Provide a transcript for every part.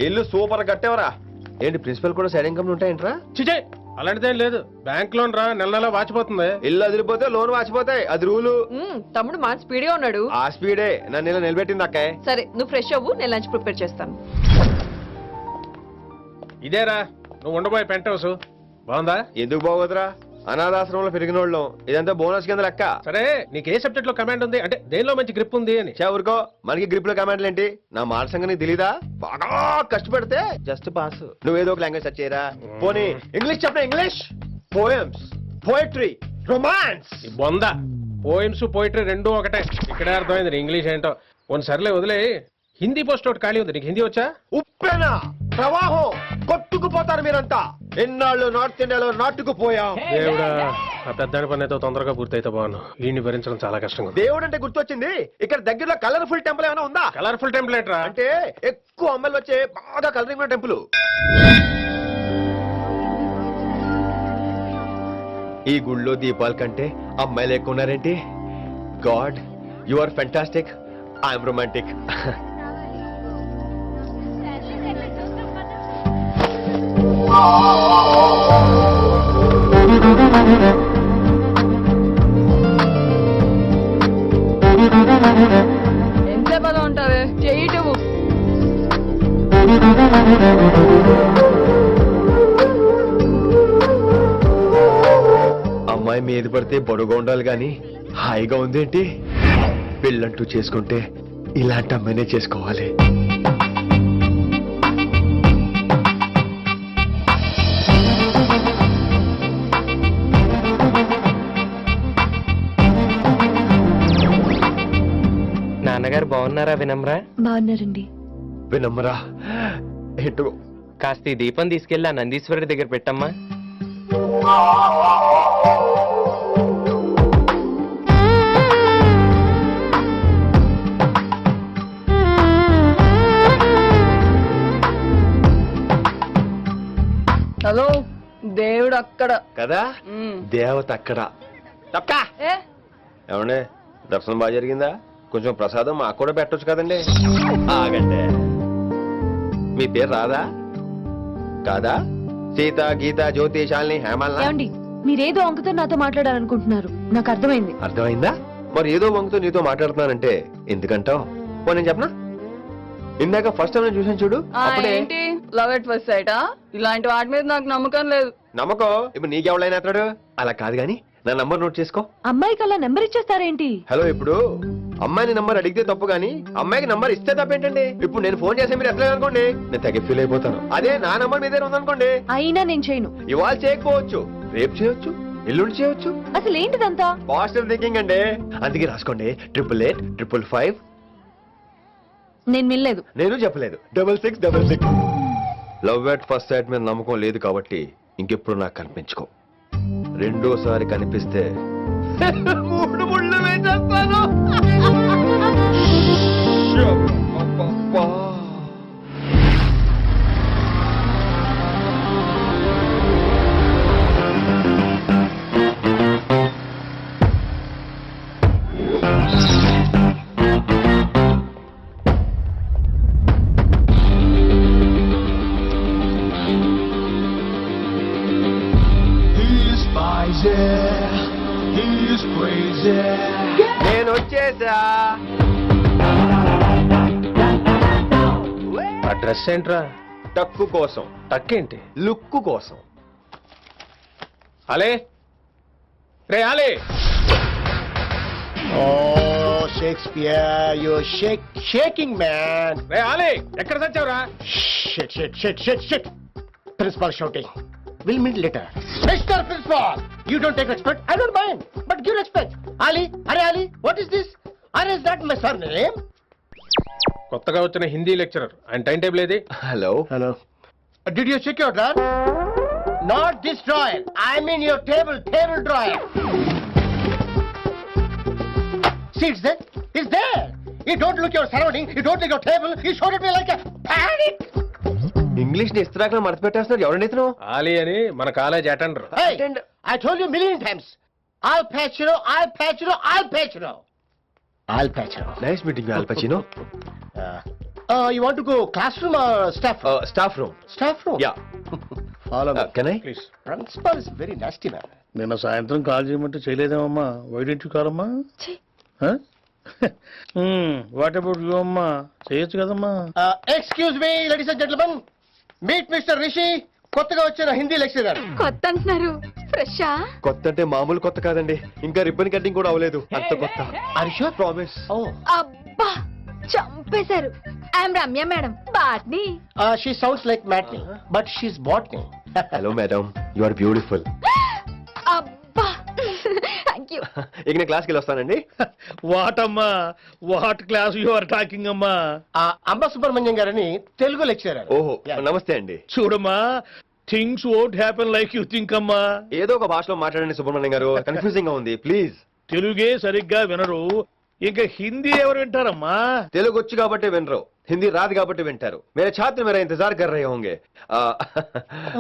ఇల్లు సూపర్ కట్టేవరా. ఏంటి ప్రిన్సిపల్ కూడా సైడ్ ఇన్కమ్ ఉంటాయంట్రా? చిచే అలాంటిదేం లేదు. బ్యాంక్ లోన్ రా, నెల నెల వాచిపోతుంది. ఇల్లు అదిరిపోతే లోన్ వాచిపోతాయి, అది రూలు. తమ్ముడు మా స్పీడ్గా ఉన్నాడు. ఆ స్పీడే నన్ను ఇలా నిలబెట్టింది అక్కాయ్. సరే నువ్వు ఫ్రెష్ అవ్వు, నేను లంచ్ ప్రిపేర్ చేస్తాను. ఇదేరా నువ్వు ఉండబోయే పెంట్ హౌస్. బాగుందా? ఎందుకు బాగోదురా, అనాథాశ్రమంలో పెరిగినోళ్ళం. ఇదంతా బోనస్ కింద లెక్క. సరే నీకు ఏ సబ్జెక్ట్ లో కమాండ్ ఉంది, అంటే దేనిలో మంచి గ్రిప్ ఉంది అని. ఊరుకో, మనకి గ్రిప్ లో కమాండ్లు ఏంటి? నా మాట సంగతి నీకు తెలీదా? బాగా కష్టపడితే జస్ట్ పాస్. నువ్వేదో ఒక లాంగ్వేజ్ సెర్చ్ చేయరా. పోనీ ఇంగ్లీష్ చెప్పిన ఇంగ్లీష్, పోయమ్స్, పోయట్రీ, రొమాన్స్. ఈ బొంద పోయిమ్స్ పోయిటరీ రెండు ఒకటే. ఇక్కడే అర్థమైంది నీ ఇంగ్లీష్ ఏంటో. కొన్ని సర్లే వదిలే. హిందీ పోస్ట్ ఒకటి ఖాళీ ఉంది, నీకు హిందీ వచ్చా? ఉప్పెనా ప్రవాహం కొట్టుకుపోతారు మీరంతా. ఎన్నాళ్ళు నార్త్ ఇండియాలో నాటుకుపోయాం. దేవుడా, ఆ పెద్దాని పని అయితే తొందరగా పూర్తయితే బాగున్నాను. వీడిని భరించడం చాలా కష్టంగా. దేవుడు అంటే గుర్తొచ్చింది, ఇక్కడ దగ్గరలో కలర్ఫుల్ టెంపుల్ ఏమైనా ఉందా? కలర్ఫుల్ టెంప్లెట్ రా. అంటే ఎక్కువ అమ్మాయిలు వచ్చే బాగా కలరింగ్ ఉన్న టెంపుల్. ఈ గుళ్ళో దీపాల కంటే అమ్మాయిలు ఎక్కువ ఉన్నారేంటి? God, you are fantastic, I'm romantic. ఎంతసేపు అలా ఉంటావే, చేయటము. అమ్మాయి మీద పడితే బొడుగా ఉండాలి గాని హాయిగా ఉందేంటి? పెళ్ళంటూ చేసుకుంటే ఇలాంటి అమ్మాయినే చేసుకోవాలి. నాన్నగారు బాగున్నారా వినమ్రా? బాగున్నారండి. వినమ్రా ఏంటో. కాస్త ఈ దీపం తీసుకెళ్ళి ఆ నందీశ్వరుడి దగ్గర పెట్టమ్మా. హలో, దేవుడు అక్కడ కదా, దేవత అక్కడ. తప్పకా ఏ ఏమండే, దర్శనం బాగా జరిగిందా? కొంచెం ప్రసాదం మాకు కూడా పెట్టొచ్చు కదండి. ఆగండి, మీ పేరు రాదా? కాదా? సీత, గీత, జ్యోతి, శాలిని, హేమల్నా? ఏమండి, మీరేదో అంకుతో నాతో మాట్లాడాలనుకుంటున్నారు, నాకు అర్థమైంది. అర్థమైందా? మరి ఏదో వంగుతో నీతో మాట్లాడుతున్నానంటే ఎందుకంటావు? పో నేను చెప్పనా? ఇందాక ఫస్ట్ టైం నేను చూసాను చూడు, అప్పుడే. ఏంటి లవ్ ఎట్ ఫస్ట్ సైటా? ఇలాంటి వాటి మీద నాకు నమ్మకం లేదు. నమ్మకం ఇప్పుడు నీకెవడైనా అతడు? అలా కాదు గాని నా నంబర్ నోట్ చేసుకో. అమ్మాయికి అలా నెంబర్ ఇచ్చేస్తారేంటి? హలో, ఇప్పుడు అమ్మాయిని నంబర్ అడిగితే తప్పు గానీ అమ్మాయికి నంబర్ ఇస్తే తప్పేంటండి? ఇప్పుడు నేను ఫోన్ చేస్తే మీరు ఎట్లా అనుకోండి, నేను తగ్గ ఫీల్ అయిపోతాను. అదే నా నంబర్ మీదే ఉందనుకోండి, అయినా నేను చేయను. ఇవాళ చేయకపోవచ్చు, రేపు చేయొచ్చు, ఎల్లుండి చేయొచ్చు. అసలు ఏంటిదంతా? పాజిటివ్ థింకింగ్ అండి. అందుకే రాసుకోండి 888-555. నేను వినలేదు. నేను చెప్పలేదు 6666. లవ్ ఎట్ ఫస్ట్ సైట్ మీద నమ్మకం లేదు కాబట్టి ఇంకెప్పుడు నాకు కనిపించుకో. రెండోసారి కనిపిస్తే 3 ముళ్ళు వేసేస్తాను. నేను వచ్చేసా. ఆ డ్రెస్ ఏంట్రా? టక్కు కోసం. టక్కేంటి? లుక్కు కోసం. అలే రే అలే. Oh, Shakespeare, you're shaking, man. రే అలే, ఎక్కడ చచ్చావురా? Shit. Principal shouting. We'll meet later. Mr. Principal, you don't take respect. I don't mind, but give respect. Ali, Ali, what is this? Is that my surname? కొత్తగా వచ్చిన Hindi lecturer, ఆయన time table ఏది? Hello. Did you check your drawer? Not this drawer. I mean your table drawer. See, it's there. You don't look your surrounding. You don't look your table. You showed at me like a panic. English ని ఇస్త్రాకులో మడత పెట్టేస్తున్నారు. ఎవరండి ఇతను? ఆలీ అని మన college attender. Hey, I told you a million times. I'll patch you. Nice meeting, all పచినో. You want to go classroom or staff room? Staff room Staff room? Yeah Follow me. Can I please. Principal is very nasty man. నిన్న సాయంత్రం call చేయమంటే చేయలేదేమమ్మా వైడెంట్ కాలమ్మా ఛీ. What about you అమ్మా చేయొచ్చు కదమ్మా Excuse me, ladies and gentlemen. Meet Mr. Rishi, కొత్తగా వచ్చిన Hindi lecturer. కొత్త అంటున్నారు ఫ్రెషా? కొత్త అంటే మామూలు కొత్త కాదండి, ఇంకా రిబ్బన్ కటింగ్ కూడా అవ్వలేదు, అంత కొత్త. Are you sure? Promise. Oh. అబ్బా చంపేశారు. I'm Ramya madam, botany. She sounds like Matney, but she's botany. Hello madam, you are beautiful. అబ్బా థ్యాంక్ యూ. ఇక నేను క్లాస్కి వెళ్ళి వస్తానండి. వాట్ అమ్మా what class you are talking అమ్మా? అంబ సుబ్రహ్మణ్యం గారని తెలుగు లెక్చరర్. ఓహో నమస్తే అండి. చూడమ్మా things won't happen like you think అమ్మా. ఏదో ఒక భాషలో మాట్లాడండి సుబ్రహ్మణ్యం గారు, కన్ఫ్యూజింగ్ గా ఉంది, ప్లీజ్. తెలుగే సరిగ్గా వినరు, ఇంకా హిందీ ఎవరు వింటారమ్మా? తెలుగు వచ్చు కాబట్టి వినరు, హిందీ రాదు కాబట్టి వింటారు. మేరే ఛాత్ర మేరా ఇంతజార్ కర్ రహే హోంగే.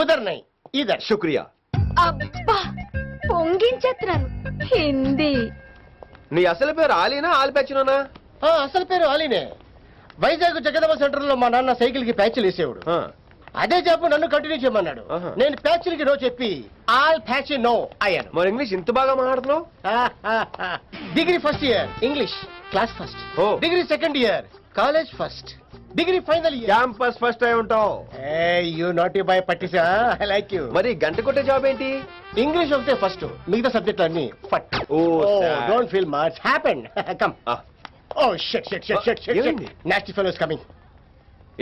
ఉదర్ నై ఇదర్. శుక్రియా. అబ్బా పొంగించేస్తున్నాను హిందీ. నీ అసలు పేరు ఆలీనా ఆల్పెచ్చినోనా? అసలు పేరు అలీనే. వైజాగ్ జగదమ్మ సెంటర్ లో మా నాన్న సైకిల్ కి ప్యాచ్లు వేసేవాడు. అదే జాబ్ నన్ను కంటిన్యూ చేయమన్నాడు. ఆహా. నేను ప్యాచ్లకి నో చెప్పి ఆల్ ప్యాచ్ నో అయ్యాను. మరి ఇంగ్లీష్ ఇంత బాగా మాట్లాడుతున్నావు? Degree first year English class first. ఓ. Degree second year college first. Degree final year campus first అయి ఉంటావు. యూ నాట్ బై పట్టిసా. I like you. మరి గంట కొట్టే జాబ్ ఏంటి? ఇంగ్లీష్ ఒకటే ఫస్ట్, మిగతా సబ్జెక్ట్ అన్ని ఫట్. Oh, sad. Don't feel much happen. Come. ఆ, oh shit shit shit shit shit. ఏమైంది? Nasty fellows coming.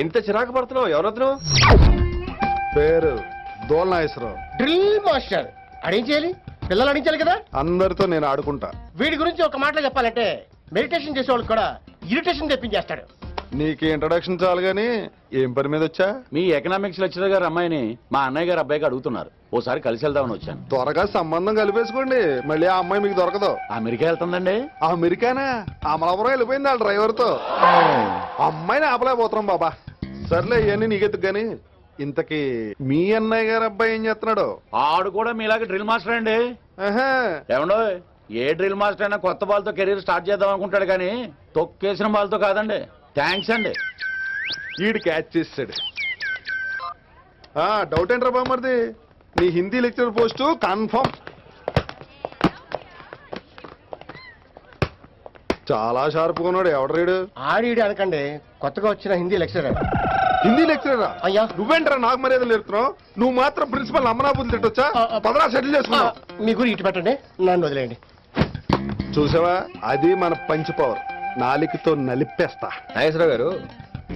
ఇంత చిరాకు పడుతున్నావు, ఎవరొద్దు? పేరు దోల్నాగేశ్వరరావు. Drill master. అడేం చేయాలి? పిల్లలు అడించాలి కదా. అందరితో నేను ఆడుకుంటా. వీడి గురించి ఒక మాటలో చెప్పాలంటే మెడిటేషన్ చేసే వాళ్ళకి కూడా ఇరిటేషన్ తెప్పించేస్తాడు. నీకు ఇంట్రడక్షన్ చాలు గానీ ఏం పని మీద వచ్చా? మీ ఎకనామిక్స్ లెక్చరర్ గారు అమ్మాయిని మా అన్నయ్య గారు అబ్బాయికి అడుగుతున్నారు, ఓసారి కలిసి వెళ్దామని వచ్చాను. త్వరగా సంబంధం కలిపేసుకోండి, మళ్ళీ ఆ అమ్మాయి మీకు దొరకదు. అమెరికా వెళ్తుందండి. అమెరికానా? అమలాపురం వెళ్ళిపోయింది వాళ్ళ డ్రైవర్ తో. అమ్మాయిని ఆపలేకపోతున్నాం బాబా. సర్లే ఇవన్నీ నీకెత్తుకు గాని, ఇంతకీ మీ అన్నయ్య గారు అబ్బాయి ఏం చేస్తున్నాడు? ఆడు కూడా మీలాగే డ్రిల్ మాస్టర్ అండి. ఆహా. ఏమండో ఏ డ్రిల్ మాస్టర్ అయినా కొత్త బాల్తో కెరీర్ స్టార్ట్ చేద్దాం అనుకుంటాడు కానీ తొక్కేసిన బాల్తో కాదండి. థ్యాంక్స్ అండి. ఈడు క్యాచ్ చేసాడు. డౌట్ ఏంట్రా బామ్మర్ది, నీ హిందీ లెక్చర్ పోస్టు కన్ఫర్మ్. చాలా షార్ప్గా ఉన్నాడు. ఎవడరీడు? ఆడిడి అనకండి, కొత్తగా వచ్చిన హిందీ లెక్చరర్. హిందీ లెక్చరరా? అయ్యా. నువ్వేంట్రా నాకు మర్యాదలు నేర్పుతున్నావు? నువ్వు మాత్రం ప్రిన్సిపల్ అమ్మనాబుద్ధి తిట్టొచ్చా? పదరా సెటిల్ చేసుకున్నావు. మీ గురి ఇటు పెట్టండి, నన్ను వదిలేయండి. చూసావా, అది మన పంచ్ పవర్. నాలికతో నలిపేస్తా. నాగేశ్వరరావు గారు,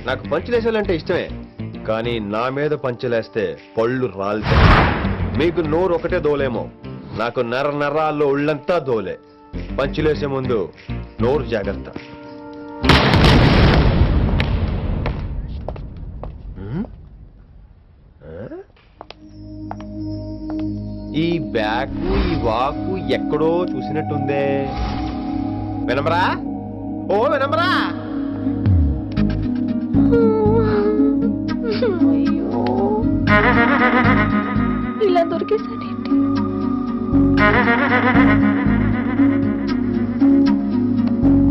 నాకు పంచులేసాలంటే ఇష్టమే, కానీ నా మీద పంచులేస్తే పళ్ళు రాలుతాయి. మీకు నోరు ఒకటే దోలేమో, నాకు నర నరాల్లో ఒళ్ళంతా దోలే. పంచులేసే ముందు నోరు జాగ్రత్త. ఈ బ్యాకు ఈ వాకు ఎక్కడో చూసినట్టుందే. వినమరా? ఓ వినమరా? ఇలా దొరికేసాడేంటి?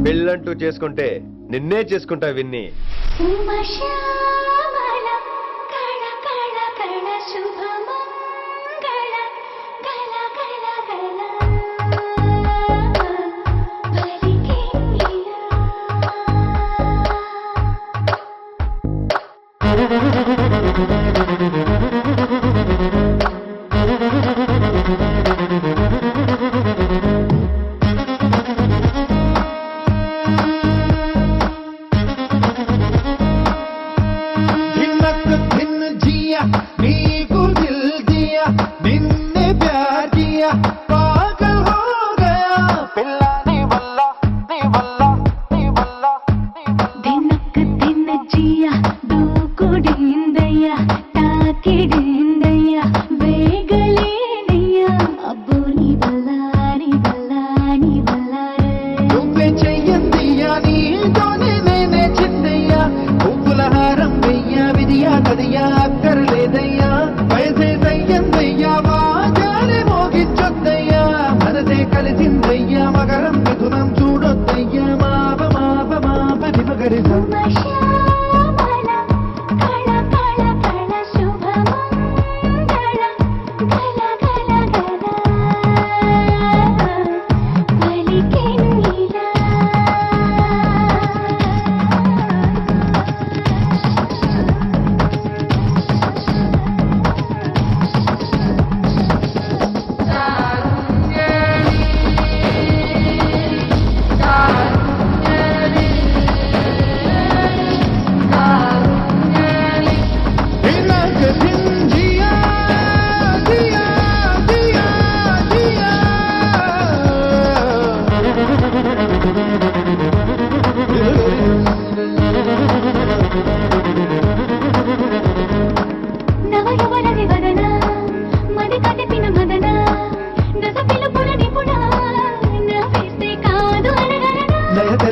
పెళ్ళంటూ చేసుకుంటే నిన్నే చేసుకుంటా విన్ని.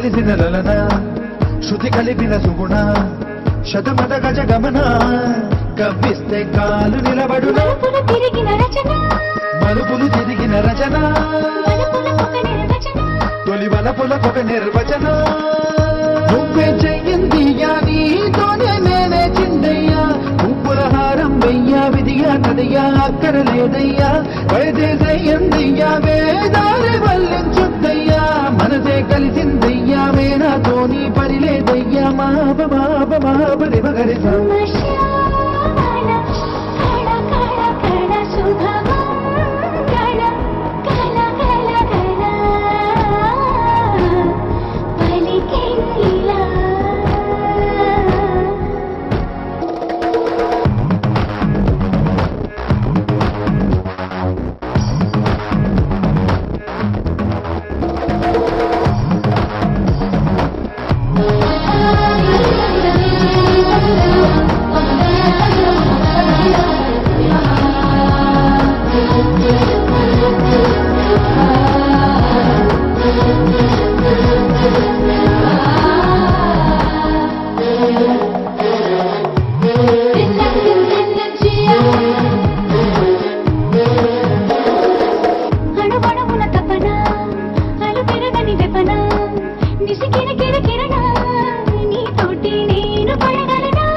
కలిసిన లలన శృతి కలిపిన సుగుణ శతమత గజ గమన గవ్విస్తే కాలు నిలబడున మలుపులు తిరిగిన రచన తొలి వలపులకొక నిర్వచన నువ్వే చెయ్యిందియా నీతోనే నేనే చిందయ్యా పువ్వుల హారం వెయ్యా విధియా నదయ్యా అక్కర లేదయ్యా వైదేశయ్యందియ్యా వేదారి వల్లించుద్దయ్యా మనసే కలిసిందయ్యా వేనాతో నీ పని లేదయ్యా మాప మాప మాప రిమగరి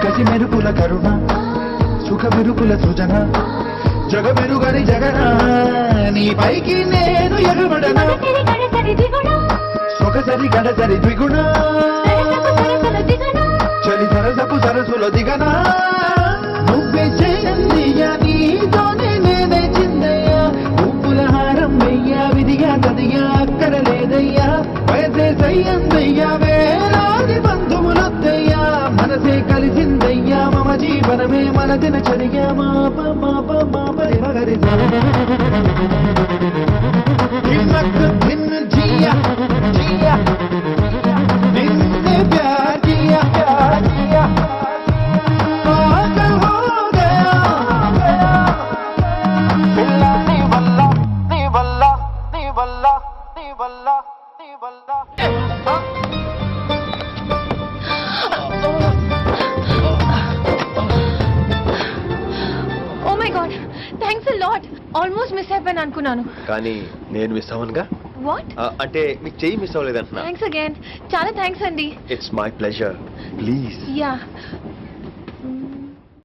కసి మెరుపుల కరుణ సుఖ మెరుపుల సృజన జగ మెరుగని జగన నీ పైకి నేను ఎగబడన సొగసరి గడసరి ద్విగుణ చలి సరసపు సరసుల దిగన నువ్వే చేయందియా నీతోనే నేనే చిందయ్యా పువ్వుల హారం వెయ్యా విధిగా నదియా అక్కడ లేదయ్యా వయసే సయ్యందయ్యా వేలాది బంధువులొద్దయ్యా మనసే కలిసిందయ్యా మమ జీవనమే మన దినచర్య మాప మాప మాప రిమగరి జియా జియా నిన్నే ప్యార్ కియా ప్యార్ కియా పాగల్ హో గయా పిల్లా నీ వల్ల నీ వల్ల నీ వల్ల నీ వల్ల నీ వల్ల oh my god thanks a lot almost miss అయిపోయాను అనుకున్నాను. కానీ నేను మిస్ అవ్వనుగా. వాట్? అంటే మీకు చెయ్యి మిస్ అవ్వలేదంటున్నా. Thanks again. చాలా థ్యాంక్స్ అండి. It's my pleasure. Please. Yeah